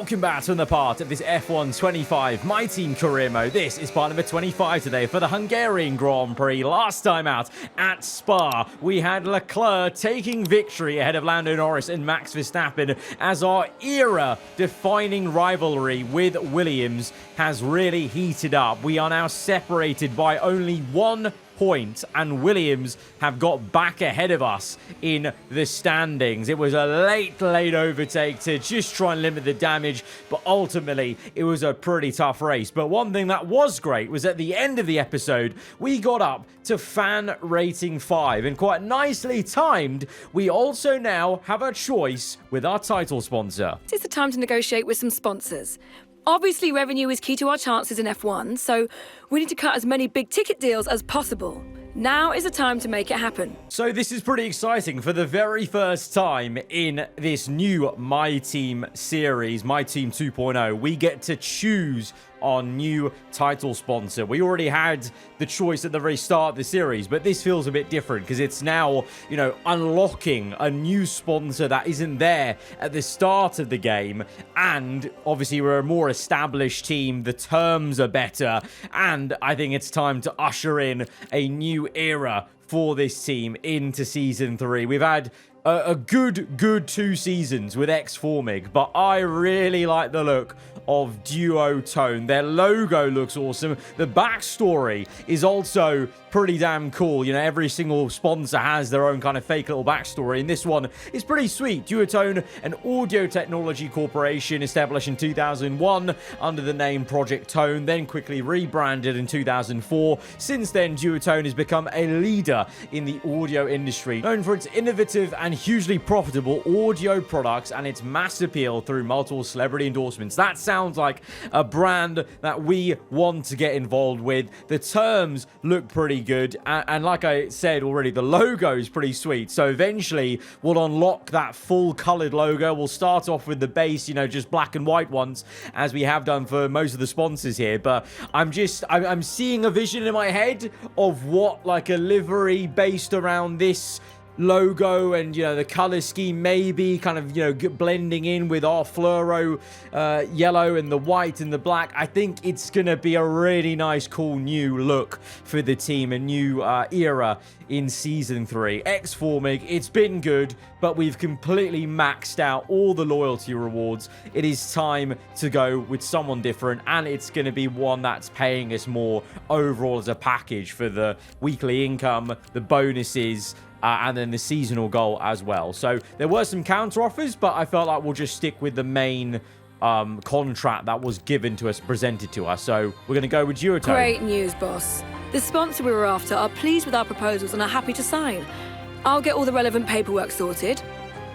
welcome back to another part of this F1 25 My Team career mode. This is part number 25 today for the Hungarian Grand Prix. Last time out at Spa, we had Leclerc taking victory ahead of Lando Norris and Max Verstappen as our era-defining rivalry with Williams has really heated up. We are now separated by only 1 point, and Williams have got back ahead of us in the standings. It was a late overtake to just try and limit the damage, but ultimately it was a pretty tough race. But one thing that was great was at the end of the episode, we got up to fan rating 5, and quite nicely timed, we also now have a choice with our title sponsor. It's the time to negotiate with some sponsors. Obviously, revenue is key to our chances in F1, so we need to cut as many big ticket deals as possible. Now is the time to make it happen. So this is pretty exciting. For the very first time in this new My Team series, My Team 2.0, we get to choose our new title sponsor. We already had the choice at the very start of the series, but this feels a bit different because it's now, you know, unlocking a new sponsor that isn't there at the start of the game. And obviously we're a more established team. The terms are better. And I think it's time to usher in a new era for this team into Season 3. We've had a good 2 seasons with X-Formig, but I really like the look of Duotone. Their logo looks awesome. The backstory is also pretty damn cool. You know, every single sponsor has their own kind of fake little backstory, and this one is pretty sweet. Duotone, an audio technology corporation established in 2001 under the name Project Tone, then quickly rebranded in 2004. Since then, Duotone has become a leader in the audio industry, known for its innovative and hugely profitable audio products and its mass appeal through multiple celebrity endorsements. That sounds like a brand that we want to get involved with. The terms look pretty good, and like I said already, the logo is pretty sweet. So eventually we'll unlock that full colored logo. We'll start off with the base, you know, just black and white ones, as we have done for most of the sponsors here. But I'm seeing a vision in my head of what like a livery based around this logo and, you know, the color scheme maybe kind of, you know, blending in with our fluoro yellow and the white and the black. I think it's gonna be a really nice, cool new look for the team, a new era in Season 3. X-Formig, it's been good, but we've completely maxed out all the loyalty rewards. It is time to go with someone different, and it's going to be one that's paying us more overall as a package for the weekly income, the bonuses, and then the seasonal goal as well. So there were some counter offers, but I felt like we'll just stick with the main contract that was given to us, presented to us. So we're going to go with Duotone. Great news, boss. The sponsor we were after are pleased with our proposals and are happy to sign. I'll get all the relevant paperwork sorted.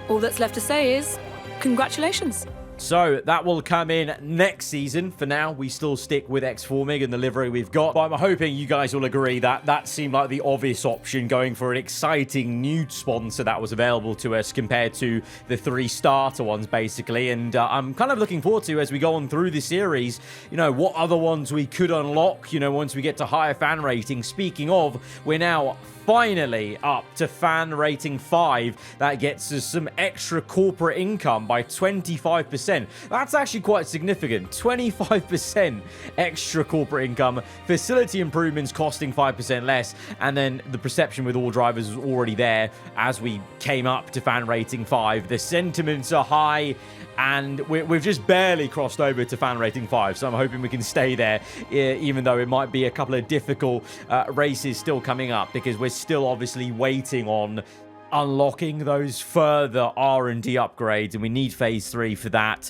All that's left to say is, congratulations. So that will come in next season. For now, we still stick with X-Formig and the livery we've got. But I'm hoping you guys will agree that that seemed like the obvious option, going for an exciting new sponsor that was available to us compared to the 3 starter ones, basically. And I'm kind of looking forward to, as we go on through the series, you know, what other ones we could unlock, you know, once we get to higher fan ratings. Speaking of, we're now finally up to fan rating 5. That gets us some extra corporate income by 25%. That's actually quite significant. 25% extra corporate income, facility improvements costing 5% less, and then the perception with all drivers was already there as we came up to fan rating 5. The sentiments are high, and we've just barely crossed over to fan rating 5, so I'm hoping we can stay there, even though it might be a couple of difficult races still coming up, because we're still obviously waiting on unlocking those further R&D upgrades, and we need phase 3 for that.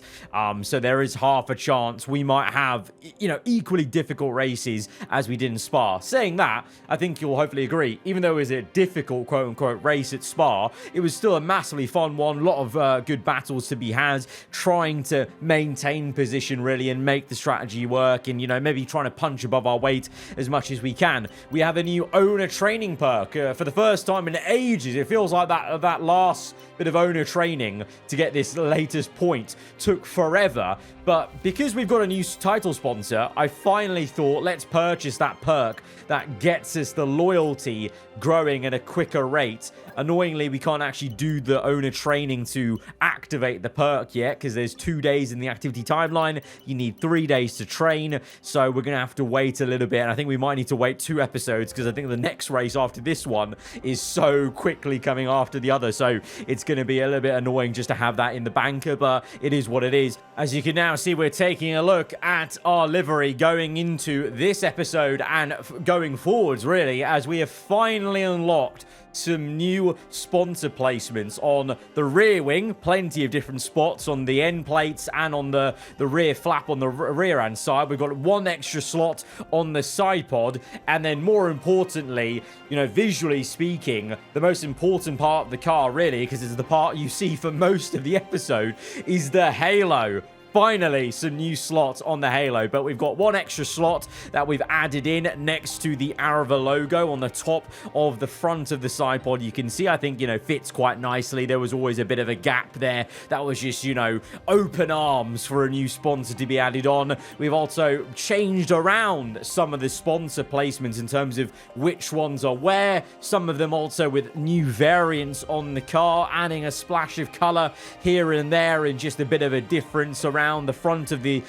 So there is half a chance we might have, you know, equally difficult races as we did in Spa. Saying that, I think you'll hopefully agree, even though it was a difficult quote-unquote race at Spa, it was still a massively fun one. A lot of good battles to be had, trying to maintain position really and make the strategy work, and, you know, maybe trying to punch above our weight as much as we can. We have a new owner training perk for the first time in ages. It feels feels like that last bit of owner training to get this latest point took forever. But because we've got a new title sponsor, I finally thought, let's purchase that perk that gets us the loyalty growing at a quicker rate. Annoyingly, we can't actually do the owner training to activate the perk yet, because there's 2 days in the activity timeline. You need 3 days to train, so we're going to have to wait a little bit. And I think we might need to wait 2 episodes, because I think the next race after this one is so quickly coming after the other. So it's going to be a little bit annoying just to have that in the banker, but it is what it is. As you can now see, we're taking a look at our livery going into this episode and going forwards, really, as we have finally unlocked some new sponsor placements on the rear wing. Plenty of different spots on the end plates and on the rear flap on the rear hand side. We've got 1 extra slot on the side pod, and then more importantly, you know, visually speaking, the most important part of the car, really, because it's the part you see for most of the episode, is the halo. Finally, some new slots on the halo, but we've got 1 extra slot that we've added in next to the Aarava logo on the top of the front of the side pod. You can see, I think, you know, fits quite nicely. There was always a bit of a gap there. That was just, you know, open arms for a new sponsor to be added on. We've also changed around some of the sponsor placements in terms of which ones are where. Some of them also with new variants on the car, adding a splash of color here and there and just a bit of a difference around the front of the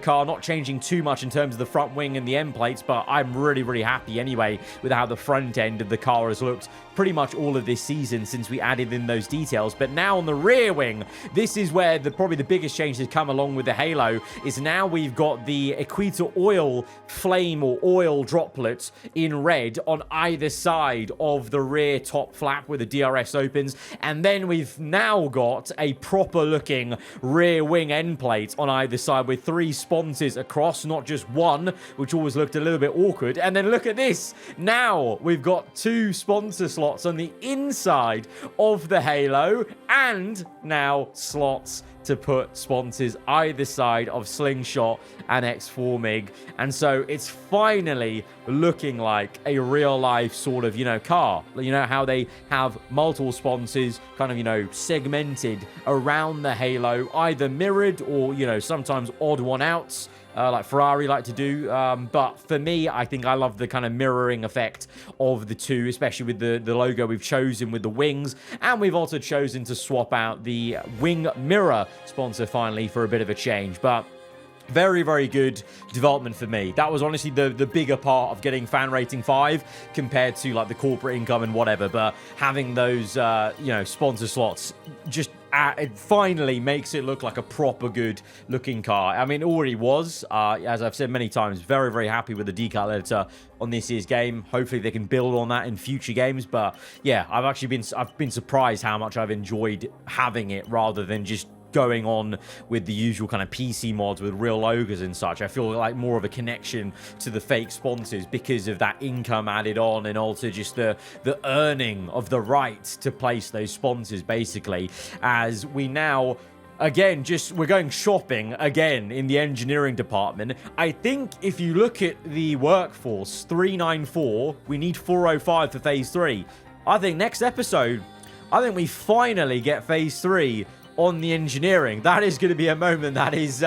car, not changing too much in terms of the front wing and the end plates, but I'm really happy anyway with how the front end of the car has looked pretty much all of this season since we added in those details. But now on the rear wing, this is where probably the biggest change has come along with the halo, is now we've got the Equator oil flame or oil droplets in red on either side of the rear top flap where the DRS opens, and then we've now got a proper looking rear wing end plate on either side with 3 sponsors across, not just 1, which always looked a little bit awkward. And then look at this, now we've got 2 sponsor slots on the inside of the halo, and now slots to put sponsors either side of Slingshot and X4 MiG. And so it's finally looking like a real life sort of, you know, car. You know how they have multiple sponsors kind of, you know, segmented around the halo, either mirrored or, you know, sometimes odd one outs. Like Ferrari like to do. But for me, I think I love the kind of mirroring effect of the two, especially with the logo we've chosen with the wings. And we've also chosen to swap out the wing mirror sponsor finally for a bit of a change. But very good development for me. That was honestly the bigger part of getting fan rating 5 compared to like the corporate income and whatever. But having those, you know, sponsor slots just it finally makes it look like a proper good looking car. I mean, it already was, as I've said many times, very happy with the decal editor on this year's game. Hopefully they can build on that in future games. But yeah, I've been surprised how much I've enjoyed having it rather than just going on with the usual kind of PC mods with real logos and such. I feel like more of a connection to the fake sponsors because of that income added on, and also just the earning of the right to place those sponsors, basically, as we now again, we're going shopping again in the engineering department. I think if you look at the workforce, 394, we need 405 for phase 3. I think next episode, I think we finally get phase 3 on the engineering. That is going to be a moment that is,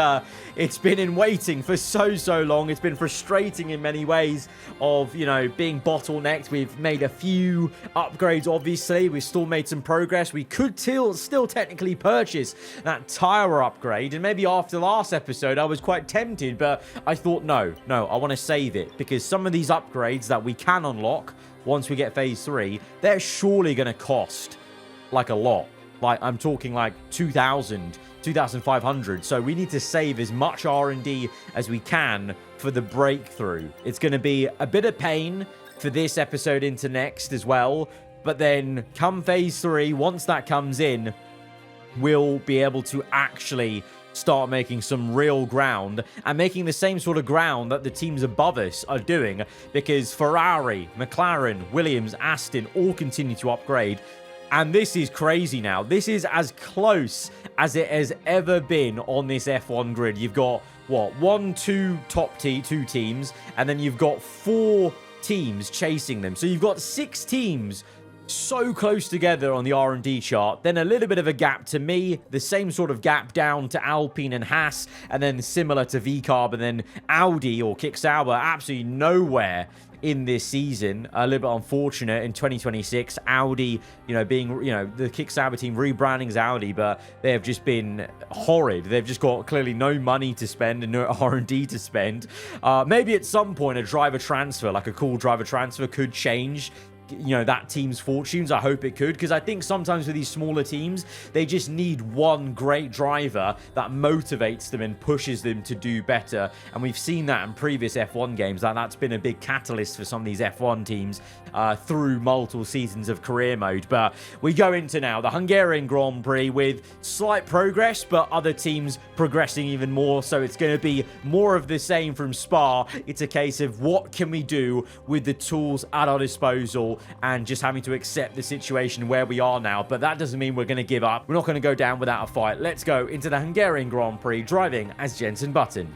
it's been in waiting for so long. It's been frustrating in many ways of, you know, being bottlenecked. We've made a few upgrades, obviously. We've still made some progress. We could still technically purchase that tire upgrade. And maybe after last episode, I was quite tempted, but I thought, no, I want to save it, because some of these upgrades that we can unlock once we get phase 3, they're surely going to cost like a lot. Like, I'm talking like 2,000, 2,500. So we need to save as much R&D as we can for the breakthrough. It's going to be a bit of pain for this episode into next as well. But then come phase 3, once that comes in, we'll be able to actually start making some real ground, and making the same sort of ground that the teams above us are doing, because Ferrari, McLaren, Williams, Aston all continue to upgrade. And this is crazy now. This is as close as it has ever been on this F1 grid. You've got, what, 2 teams, and then you've got 4 teams chasing them. So you've got 6 teams so close together on the R&D chart. Then a little bit of a gap to me, the same sort of gap down to Alpine and Haas, and then similar to VCarb, and then Audi or Kick Sauber absolutely nowhere in this season. A little bit unfortunate in 2026. Audi, being, the Kick Sauber team rebranding as Audi, but they have just been horrid. They've just got clearly no money to spend and no R&D to spend. Maybe at some point a driver transfer, like a cool driver transfer, could change that team's fortunes. I hope it could, because I think sometimes with these smaller teams, they just need one great driver that motivates them and pushes them to do better. And we've seen that in previous F1 games. That's been a big catalyst for some of these F1 teams through multiple seasons of career mode. But we go into now the Hungarian Grand Prix with slight progress, but other teams progressing even more. So it's going to be more of the same from Spa. It's a case of what can we do with the tools at our disposal, and just having to accept the situation where we are now. But that doesn't mean we're going to give up. We're not going to go down without a fight. Let's go into the Hungarian Grand Prix driving as Jenson Button.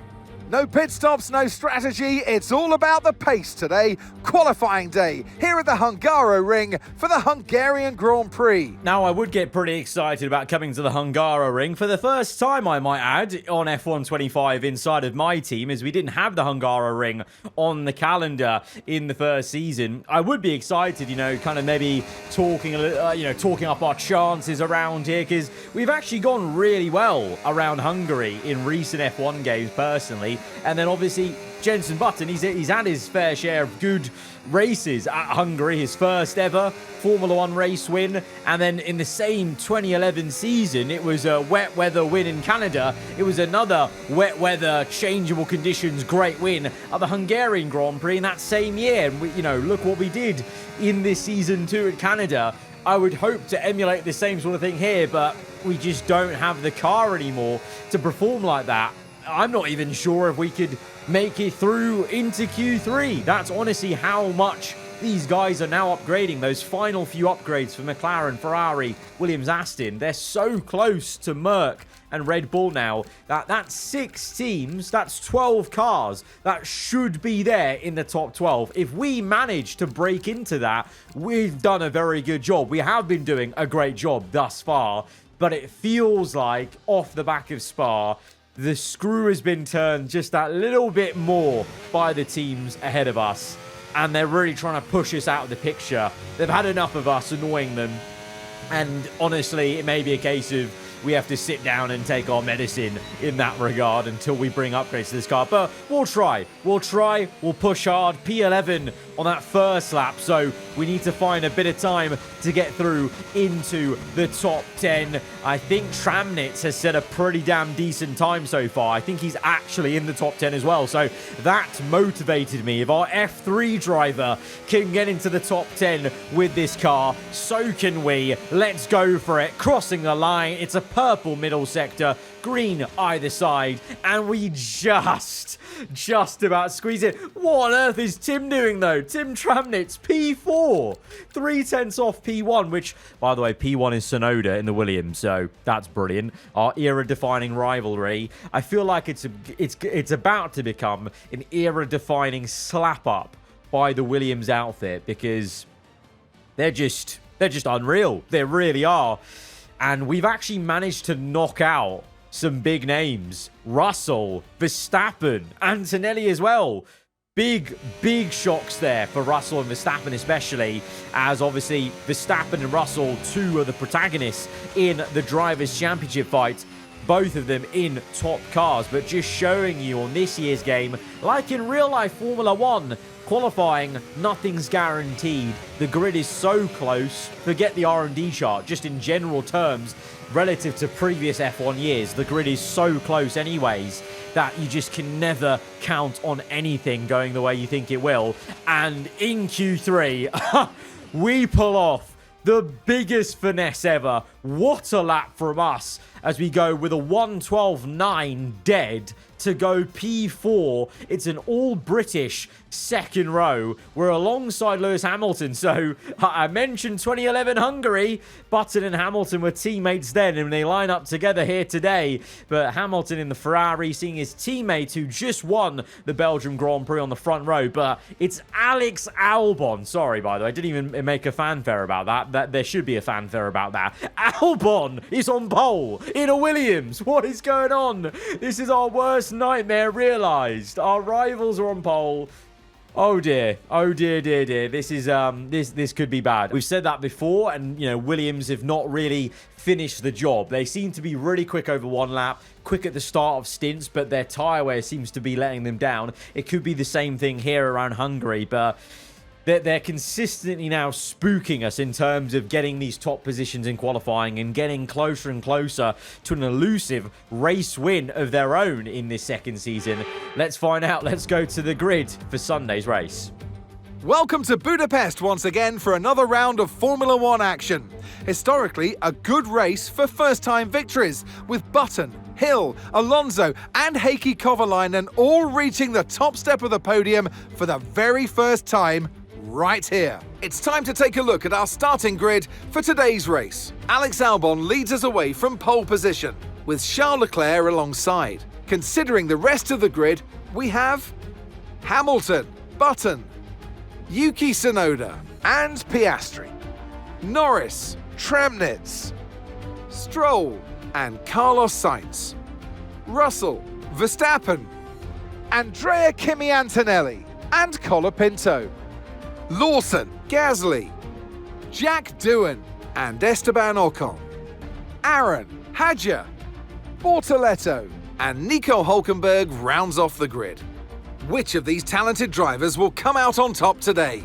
No pit stops, no strategy. It's all about the pace today. Qualifying day here at the Hungaroring for the Hungarian Grand Prix. Now, I would get pretty excited about coming to the Hungaroring for the first time, I might add, on F1 25 inside of my team, as we didn't have the Hungaroring on the calendar in the first season. I would be excited, kind of maybe talking a little, talking up our chances around here, because we've actually gone really well around Hungary in recent F1 games personally. And then obviously Jenson Button, he's had his fair share of good races at Hungary, his first ever Formula 1 race win. And then in the same 2011 season, it was a wet weather win in Canada. It was another wet weather, changeable conditions, great win at the Hungarian Grand Prix in that same year. And we, look what we did in this season too at Canada. I would hope to emulate the same sort of thing here, but we just don't have the car anymore to perform like that. I'm not even sure if we could make it through into Q3. That's honestly how much these guys are now upgrading. Those final few upgrades for McLaren, Ferrari, Williams, Aston. They're so close to Merc and Red Bull now. That's 6 teams, that's 12 cars that should be there in the top 12. If we manage to break into that, we've done a very good job. We have been doing a great job thus far, but it feels like off the back of Spa, the screw has been turned just that little bit more by the teams ahead of us. And they're really trying to push us out of the picture. They've had enough of us annoying them. And honestly, it may be a case of we have to sit down and take our medicine in that regard until we bring upgrades to this car. But we'll try. We'll push hard. P11 on that first lap. So we need to find a bit of time to get through into the top 10. I think Tramnitz has set a pretty damn decent time so far. I think he's actually in the top 10 as well. So that motivated me. If our F3 driver can get into the top 10 with this car, so can we. Let's go for it. Crossing the line. It's a purple middle sector, green either side, and we just about squeeze it. What on earth is Tim doing though? Tim Tramnitz, P4, 3/10 off P1, which, by the way, P1 is Sonoda in the Williams, so that's brilliant. Our era-defining rivalry. I feel like it's about to become an era-defining slap-up by the Williams outfit, because they're just unreal. They really are. And we've actually managed to knock out some big names. Russell, Verstappen, Antonelli as well. Big shocks there for Russell and Verstappen especially, as obviously Verstappen and Russell, 2 of the protagonists in the Drivers' Championship fight. Both of them in top cars, but just showing you on this year's game, like in real-life Formula 1, qualifying, nothing's guaranteed. The grid is so close. Forget the R&D chart. Just in general terms, relative to previous F1 years, the grid is so close anyways that you just can never count on anything going the way you think it will. And in Q3, we pull off the biggest finesse ever. What a lap from us as we go with a 1:12.9 dead to go P4. It's an all-British second row. We're alongside Lewis Hamilton. So I mentioned 2011 Hungary. Button and Hamilton were teammates then, and they line up together here today. But Hamilton in the Ferrari, seeing his teammate who just won the Belgium Grand Prix on the front row. But it's Alex Albon. Sorry, by the way, I didn't even make a fanfare about that. There should be a fanfare about that. Albon is on pole in a Williams. What is going on? This is our worst nightmare realized. Our rivals are on pole. Oh dear. Oh dear, dear, dear. This is this could be bad. We've said that before, and you know, Williams have not really finished the job. They seem to be really quick over one lap, quick at the start of stints, but their tyre wear seems to be letting them down. It could be the same thing here around Hungary, but they're consistently now spooking us in terms of getting these top positions in qualifying and getting closer and closer to an elusive race win of their own in this second season. Let's find out. Let's go to the grid for Sunday's race. Welcome to Budapest once again for another round of Formula One action. Historically, a good race for first-time victories, with Button, Hill, Alonso and Heikki Kovalainen all reaching the top step of the podium for the very first time right here. It's time to take a look at our starting grid for today's race. Alex Albon leads us away from pole position, with Charles Leclerc alongside. Considering the rest of the grid, we have Hamilton, Button, Yuki Tsunoda and Piastri, Norris, Tremnitz, Stroll and Carlos Sainz, Russell, Verstappen, Andrea Kimi Antonelli and Colapinto, Lawson, Gasly, Jack Doohan and Esteban Ocon, Aaron, Hadja, Bortoletto and Nico Hülkenberg rounds off the grid. Which of these talented drivers will come out on top today?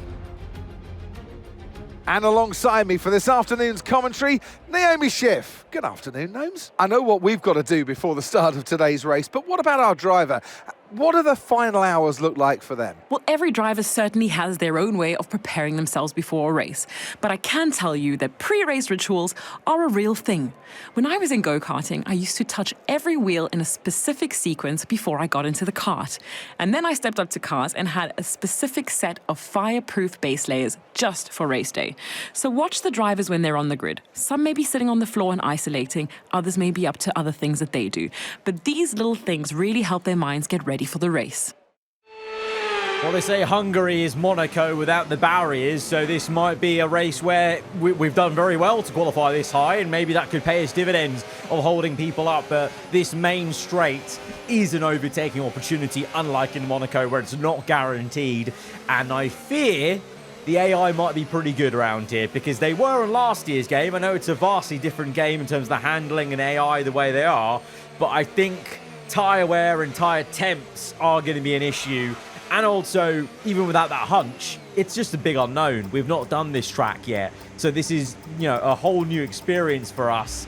And alongside me for this afternoon's commentary, Naomi Schiff. Good afternoon, Gnomes. I know what we've got to do before the start of today's race, but what about our driver? What do the final hours look like for them? Well, every driver certainly has their own way of preparing themselves before a race. But I can tell you that pre-race rituals are a real thing. When I was in go-karting, I used to touch every wheel in a specific sequence before I got into the kart. And then I stepped up to cars and had a specific set of fireproof base layers just for race day. So watch the drivers when they're on the grid. Some may be sitting on the floor and isolating, others may be up to other things that they do. But these little things really help their minds get ready for the race. Well, they say Hungary is Monaco without the barriers, so this might be a race where we've done very well to qualify this high, and maybe that could pay us dividends of holding people up. But this main straight is an overtaking opportunity, unlike in Monaco where it's not guaranteed. And I fear the AI might be pretty good around here, because they were in last year's game. I know it's a vastly different game in terms of the handling and AI the way they are, but I think tyre wear and tyre temps are going to be an issue. And also, even without that hunch, it's just a big unknown. We've not done this track yet. So this is, you know, a whole new experience for us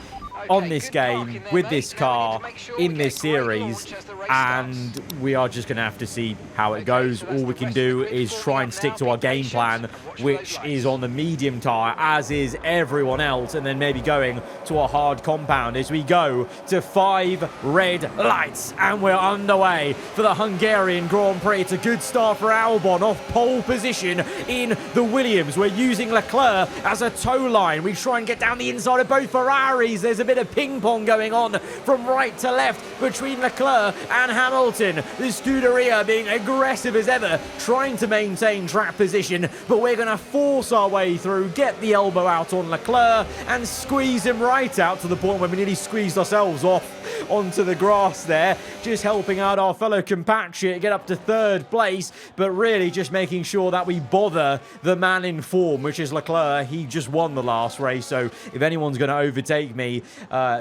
on this game, with this car, in this series, and we are just going to have to see how it goes. All we can do is try and stick to our game plan, which is on the medium tyre, as is everyone else, and then maybe going to a hard compound as we go to 5 red lights, and we're underway for the Hungarian Grand Prix. It's a good start for Albon, off pole position in the Williams. We're using Leclerc as a tow line. We try and get down the inside of both Ferraris. There's a bit of ping pong going on from right to left between Leclerc and Hamilton. The Scuderia being aggressive as ever, trying to maintain track position, but we're going to force our way through, get the elbow out on Leclerc and squeeze him right out to the point where we nearly squeezed ourselves off onto the grass there, just helping out our fellow compatriot get up to 3rd place, but really just making sure that we bother the man in form, which is Leclerc. He just won the last race, so if anyone's going to overtake me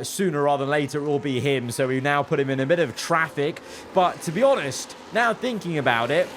sooner rather than later, it will be him. So we now put him in a bit of traffic, but to be honest, now thinking about it,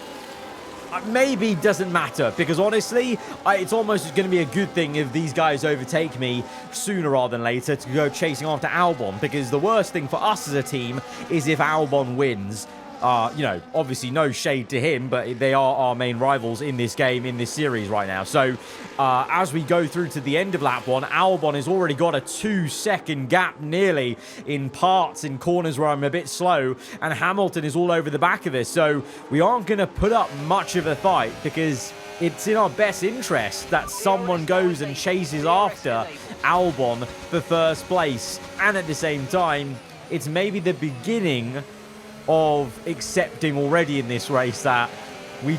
maybe doesn't matter, because honestly, it's almost going to be a good thing if these guys overtake me sooner rather than later to go chasing after Albon, because the worst thing for us as a team is if Albon wins. You know, obviously no shade to him, but they are our main rivals in this game, in this series right now. So as we go through to the end of lap 1, Albon has already got a 2-second gap nearly in parts, in corners where I'm a bit slow, and Hamilton is all over the back of us. So we aren't going to put up much of a fight because it's in our best interest that someone goes and chases after Albon for first place. And at the same time, it's maybe the beginning of accepting already in this race that we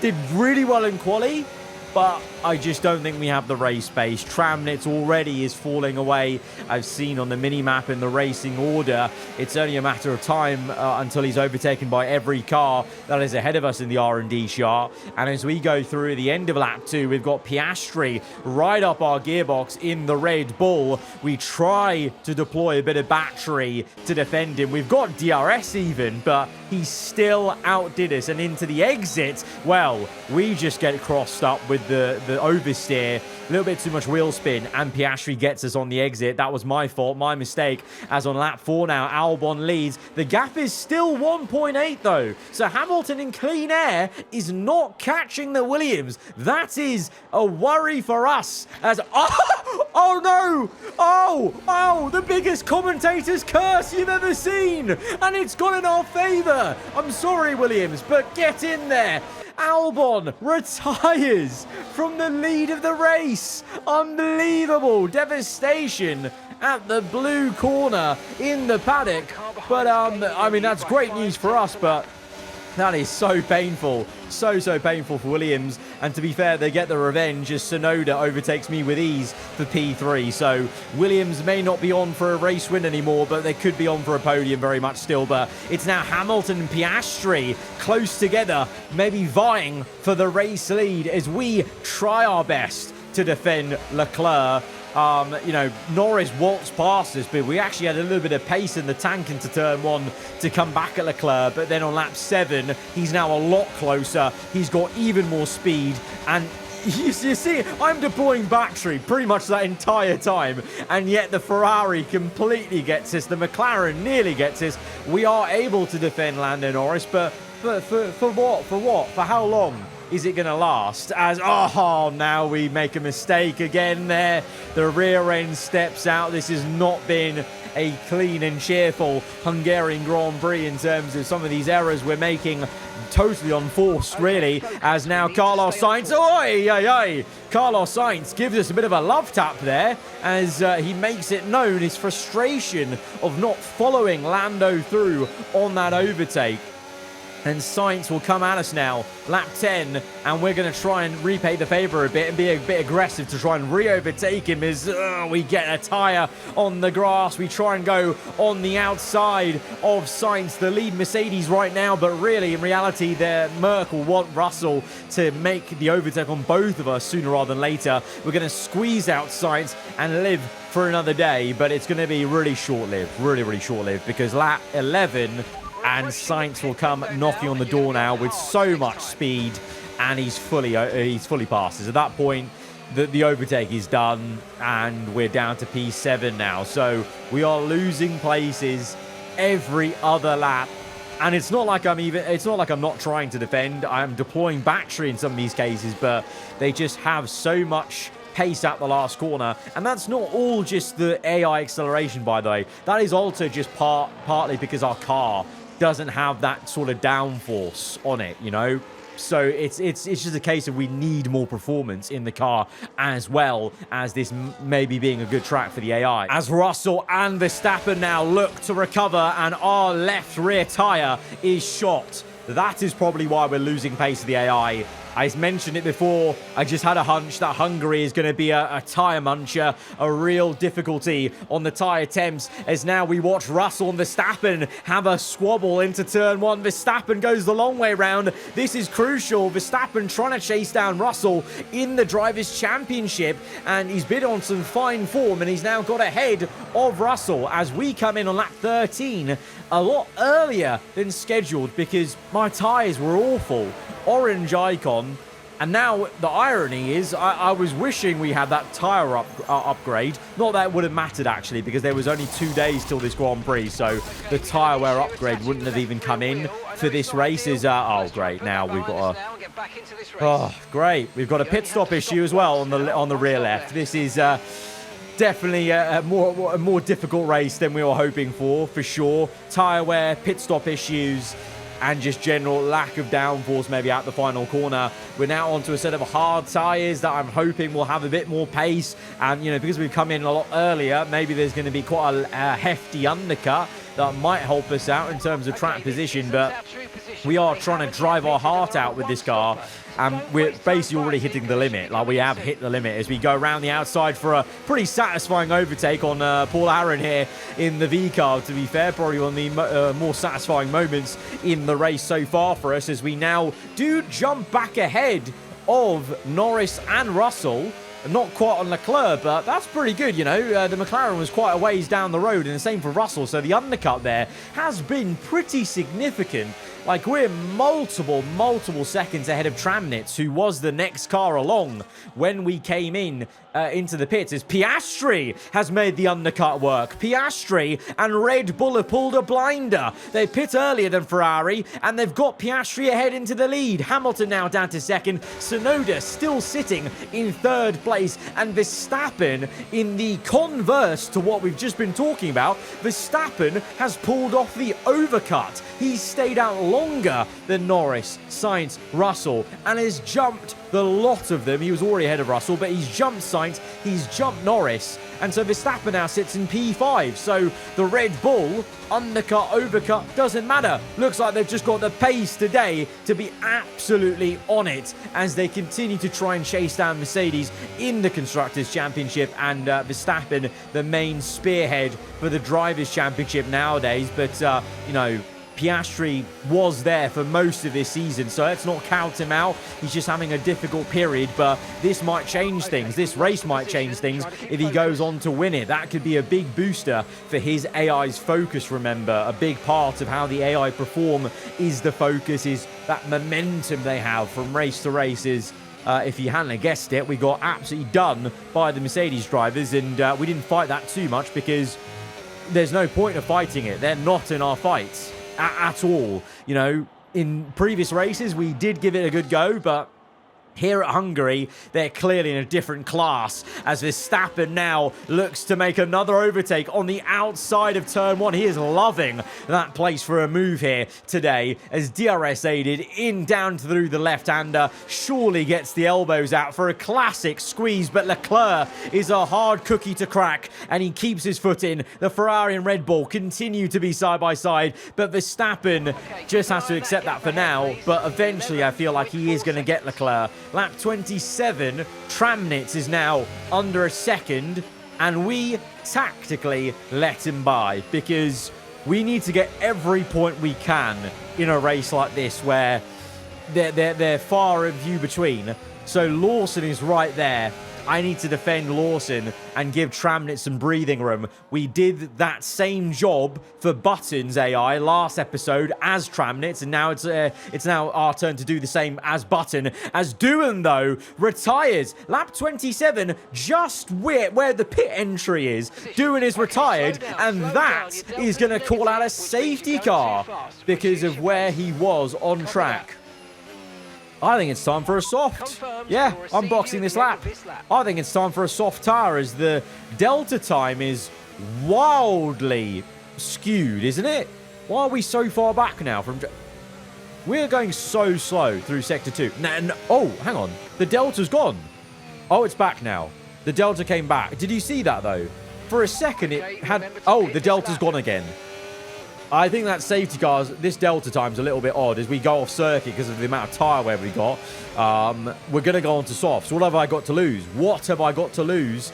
did really well in quali, but I just don't think we have the race pace. Tramnitz already is falling away. I've seen on the mini-map in the racing order, it's only a matter of time until he's overtaken by every car that is ahead of us in the R&D chart. And as we go through the end of lap 2, we've got Piastri right up our gearbox in the Red Bull. We try to deploy a bit of battery to defend him. We've got DRS even, but he still outdid us. And into the exit, well, we just get crossed up with the oversteer, a little bit too much wheel spin, and Piastri gets us on the exit. That was my fault, my mistake, as on lap 4 now, Albon leads. The gap is still 1.8 though, so Hamilton in clean air is not catching the Williams. That is a worry for us, as, oh no, oh, the biggest commentator's curse you've ever seen, and it's gone in our favour. I'm sorry, Williams, but get in there. Albon retires from the lead of the race. Unbelievable devastation at the blue corner in the paddock. But, I mean, that's great news for us, but that is so painful. So painful for Williams. And to be fair, they get the revenge as Tsunoda overtakes me with ease for P3. So Williams may not be on for a race win anymore, but they could be on for a podium very much still. But it's now Hamilton and Piastri close together, maybe vying for the race lead as we try our best to defend Leclerc. You know, Norris waltzed past us, but we actually had a little bit of pace in the tank into turn 1 to come back at Leclerc. But then on lap 7, he's now a lot closer. He's got even more speed. And you see, I'm deploying battery pretty much that entire time. And yet the Ferrari completely gets us. The McLaren nearly gets us. We are able to defend Lando Norris, but for what? For what? For how long is it going to last? As, now we make a mistake again there. The rear end steps out. This has not been a clean and cheerful Hungarian Grand Prix in terms of some of these errors we're making. Totally unforced, really, as now Carlos Sainz, Carlos Sainz gives us a bit of a love tap there as he makes it known his frustration of not following Lando through on that overtake. And Sainz will come at us now, lap 10, and we're going to try and repay the favour a bit and be a bit aggressive to try and re-overtake him as we get a tyre on the grass. We try and go on the outside of Sainz, the lead Mercedes right now, but really, in reality, Merc will want Russell to make the overtake on both of us sooner rather than later. We're going to squeeze out Sainz and live for another day, but it's going to be really short-lived, really short-lived, because lap 11... and Sainz will come knocking on the door now with so much speed, and he's fully past us. At that point, the overtake is done, and we're down to P7 now. So we are losing places every other lap. And it's not like I'm not trying to defend. I'm deploying battery in some of these cases, but they just have so much pace at the last corner. And that's not all just the AI acceleration, by the way. That is also just partly because our car doesn't have that sort of downforce on it, you know? So it's just a case of we need more performance in the car, as well as this maybe being a good track for the AI. As Russell and Verstappen now look to recover, and our left rear tyre is shot. That is probably why we're losing pace of the AI. I mentioned it before, I just had a hunch that Hungary is going to be a tyre muncher, a real difficulty on the tyre temps, as now we watch Russell and Verstappen have a squabble into turn 1. Verstappen goes the long way round. This is crucial. Verstappen trying to chase down Russell in the Drivers' Championship, and he's been on some fine form, and he's now got ahead of Russell as we come in on lap 13 a lot earlier than scheduled because my tyres were awful. Orange icon, And now the irony is I was wishing we had that tyre upgrade. Not that it would have mattered, actually, because there was only 2 days till this Grand Prix. So the tyre wear upgrade wouldn't have even come in for this race. Oh, great. Now we've got a... Oh, great. We've got a pit stop issue as well on the rear left. This is... definitely a more difficult race than we were hoping for sure. Tyre wear, pit stop issues, and just general lack of downforce maybe at the final corner. We're now onto a set of hard tyres that I'm hoping will have a bit more pace. And, you know, because we've come in a lot earlier, maybe there's going to be quite a hefty undercut that might help us out in terms of track position. But we are trying to drive our heart out with this car. And we're basically already hitting the limit. Like, we have hit the limit as we go around the outside for a pretty satisfying overtake on Paul Aaron here in the V car, to be fair. Probably one of the more satisfying moments in the race so far for us, as we now do jump back ahead of Norris and Russell. Not quite on Leclerc, but that's pretty good, you know. The McLaren was quite a ways down the road, and the same for Russell. So the undercut there has been pretty significant. Like, we're multiple seconds ahead of Tramnitz, who was the next car along when we came into the pits, as Piastri has made the undercut work. Piastri and Red Bull have pulled a blinder. They pit earlier than Ferrari, and they've got Piastri ahead into the lead. Hamilton now down to second. Tsunoda still sitting in third place, and Verstappen, in the converse to what we've just been talking about, Verstappen has pulled off the overcut. He's stayed out longer than Norris, Sainz, Russell, and has jumped the lot of them. He was already ahead of Russell, but he's jumped Sainz, he's jumped Norris, and so Verstappen now sits in P5. So the Red Bull undercut, overcut, doesn't matter. Looks like they've just got the pace today to be absolutely on it as they continue to try and chase down Mercedes in the Constructors' Championship, and Verstappen, the main spearhead for the Drivers' Championship nowadays. But, you know, Piastri was there for most of this season, so let's not count him out. He's just having a difficult period, but this might change things. This race might change things if he goes on to win it. That could be a big booster for his AI's focus, remember. A big part of how the AI perform is the focus, is that momentum they have from race to race. If you hadn't guessed it, we got absolutely done by the Mercedes drivers, and we didn't fight that too much because there's no point of fighting it. They're not in our fights at all. You know, in previous races we did give it a good go, but here at Hungary, they're clearly in a different class, as Verstappen now looks to make another overtake on the outside of turn one. He is loving that place for a move here today, as DRS aided in down through the left-hander, surely gets the elbows out for a classic squeeze, but Leclerc is a hard cookie to crack, and he keeps his foot in. The Ferrari and Red Bull continue to be side by side, but Verstappen just has to accept that for now, but eventually I feel like he is going to get Leclerc. Lap 27, Tramnitz is now under a second, and we tactically let him by because we need to get every point we can in a race like this where they're far and few between. So Lawson is right there. I need to defend Lawson and give Tramnitz some breathing room. We did that same job for Button's AI last episode as Tramnitz, and now it's now our turn to do the same as Button. As Doohan, though, retires. Lap 27, just where the pit entry is. Doohan is retired, and that is going to call out a safety car because of where he was on track. I think it's time for a soft. Yeah, unboxing this lap. I think it's time for a soft tire, as the delta time is wildly skewed, isn't it? Why are we so far back now from... We're going so slow through Sector 2. Oh, hang on. The delta's gone. Oh, it's back now. The delta came back. Did you see that, though? For a second, it had... Oh, the delta's gone again. I think that safety car's, this delta time's a little bit odd as we go off circuit because of the amount of tyre wear we got. We're going to go on to softs. What have I got to lose? What have I got to lose?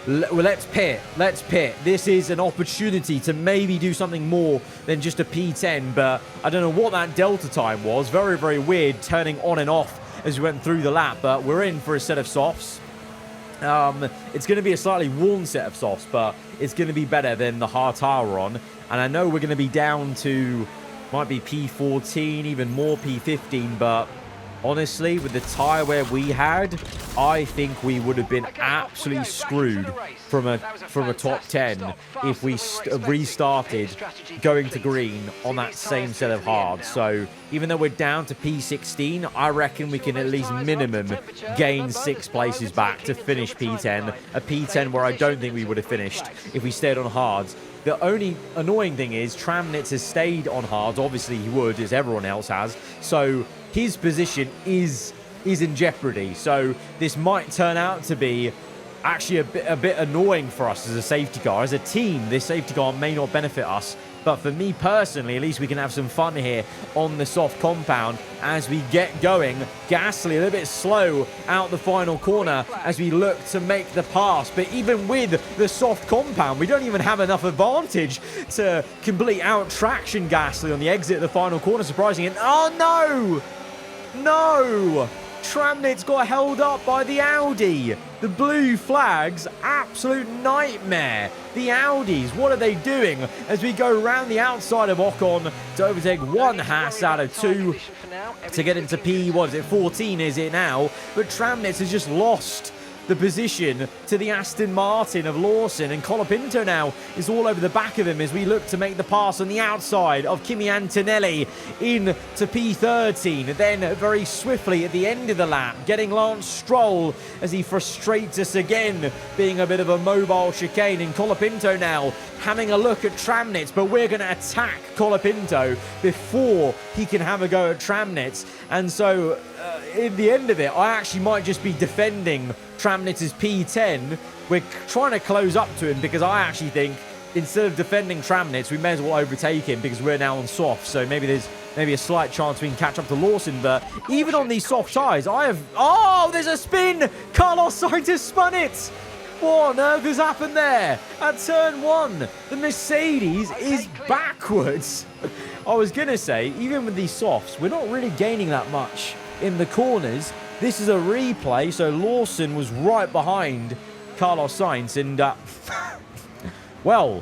Let's pit. Let's pit. This is an opportunity to maybe do something more than just a P10, but I don't know what that delta time was. Very, very weird turning on and off as we went through the lap, but we're in for a set of softs. It's going to be a slightly worn set of softs, but it's going to be better than the hard tire we're on. And I know we're going to be down to, might be P14, even more P15, but honestly, with the tyre wear we had, I think we would have been absolutely screwed from a top 10 if we restarted going to green on that same set of hards. So even though we're down to P16, I reckon we can at least minimum gain 6 places back to finish P10. A P10 where I don't think we would have finished if we stayed on hards. The only annoying thing is Tramnitz has stayed on hards. Obviously he would, as everyone else has. So his position is in jeopardy. So this might turn out to be actually a bit annoying for us as a safety car. As a team, this safety car may not benefit us. But for me personally, at least we can have some fun here on the soft compound as we get going. Gasly a little bit slow out the final corner as we look to make the pass. But even with the soft compound, we don't even have enough advantage to completely out-traction Gasly on the exit of the final corner, surprising it. Oh, no! No! Tramnitz got held up by the Audi. The blue flags, absolute nightmare. The Audis, what are they doing as we go around the outside of Ocon to overtake one Haas out of 2 to get into P14 is it now? But Tramnitz has just lost the position to the Aston Martin of Lawson, and Colapinto now is all over the back of him as we look to make the pass on the outside of Kimi Antonelli in to P13. Then very swiftly at the end of the lap, getting Lance Stroll as he frustrates us again, being a bit of a mobile chicane, and Colapinto now having a look at Tramnitz, but we're going to attack Colapinto before he can have a go at Tramnitz. And so in the end of it, I actually might just be defending Tramnitz's P10. We're trying to close up to him because I actually think instead of defending Tramnitz, we may as well overtake him because we're now on soft. So maybe there's a slight chance we can catch up to Lawson. But even on these soft tyres, oh, there's a spin! Carlos Sainz has spun it! What on earth has happened there? At turn 1, the Mercedes is backwards. I was going to say, even with these softs, we're not really gaining that much in the corners. This is a replay, so Lawson was right behind Carlos Sainz, and well,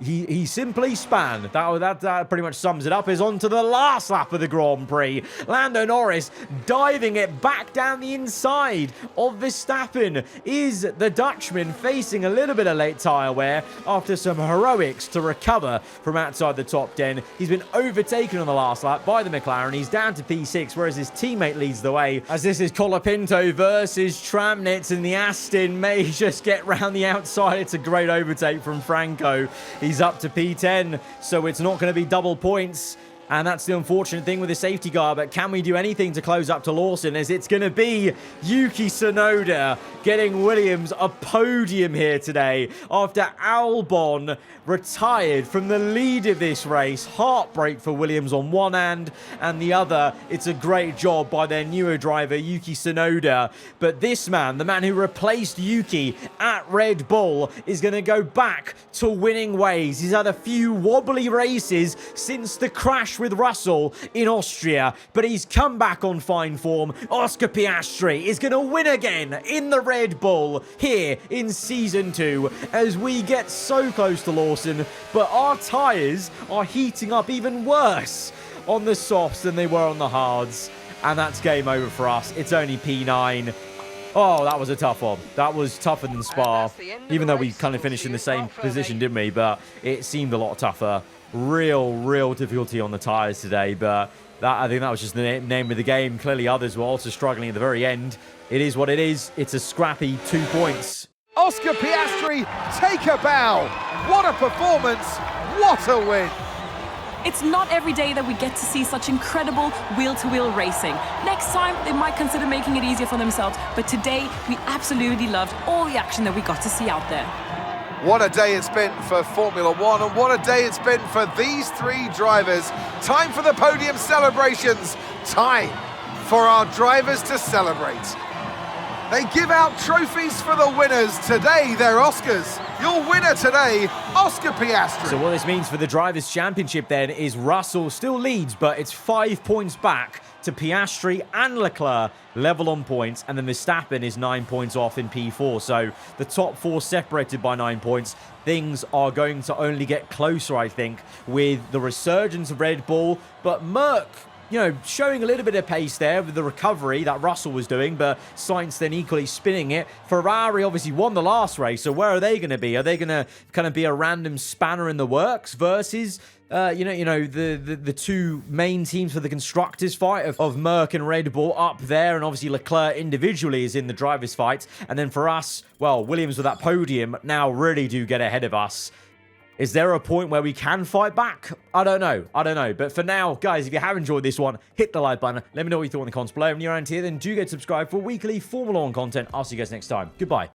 he simply span. That pretty much sums it up. Is on to the last lap of the Grand Prix. Lando Norris diving it back down the inside of Verstappen. Is the Dutchman facing a little bit of late tyre wear after some heroics to recover from outside the top 10. He's been overtaken on the last lap by the McLaren. He's down to P6, whereas his teammate leads the way. As this is Colapinto versus Tramnitz, and the Aston may just get round the outside. It's a great overtake from Franco. He's up to P10, so it's not going to be double points. And that's the unfortunate thing with the safety car. But can we do anything to close up to Lawson? As it's going to be Yuki Tsunoda getting Williams a podium here today after Albon retired from the lead of this race. Heartbreak for Williams on one hand, and the other, it's a great job by their newer driver, Yuki Tsunoda. But this man, the man who replaced Yuki at Red Bull, is going to go back to winning ways. He's had a few wobbly races since the crash with Russell in Austria, but he's come back on fine form. Oscar Piastri is going to win again in the Red Bull here in Season 2 as we get so close to Lawson, but our tyres are heating up even worse on the softs than they were on the hards, and that's game over for us. It's only P9. Oh, that was a tough one. That was tougher than Spa, even though we kind of finished in the same position, didn't we? But it seemed a lot tougher. Real difficulty on the tyres today, but I think that was just the name of the game. Clearly others were also struggling at the very end. It is what it is. It's a scrappy 2 points. Oscar Piastri, take a bow. What a performance. What a win. It's not every day that we get to see such incredible wheel-to-wheel racing. Next time, they might consider making it easier for themselves, but today, we absolutely loved all the action that we got to see out there. What a day it's been for Formula One, and what a day it's been for these 3 drivers. Time for the podium celebrations. Time for our drivers to celebrate. They give out trophies for the winners. Today, they're Oscars. Your winner today, Oscar Piastri. So what this means for the Drivers' Championship then is Russell still leads, but it's 5 points back to Piastri and Leclerc, level on points, and then Verstappen is 9 points off in P4. So the top 4 separated by 9 points. Things are going to only get closer, I think, with the resurgence of Red Bull, but Merck showing a little bit of pace there with the recovery that Russell was doing, but Sainz then equally spinning it. Ferrari obviously won the last race, so where are they going to be? Are they going to kind of be a random spanner in the works versus the two main teams for the constructors fight of Merc and Red Bull up there, and obviously Leclerc individually is in the drivers fight, and then for us, well, Williams with that podium now really do get ahead of us. Is there a point where we can fight back? I don't know. But for now, guys, if you have enjoyed this one, hit the like button. Let me know what you thought in the comments below. And if you're around here, then do get subscribed for weekly Formula 1 content. I'll see you guys next time. Goodbye.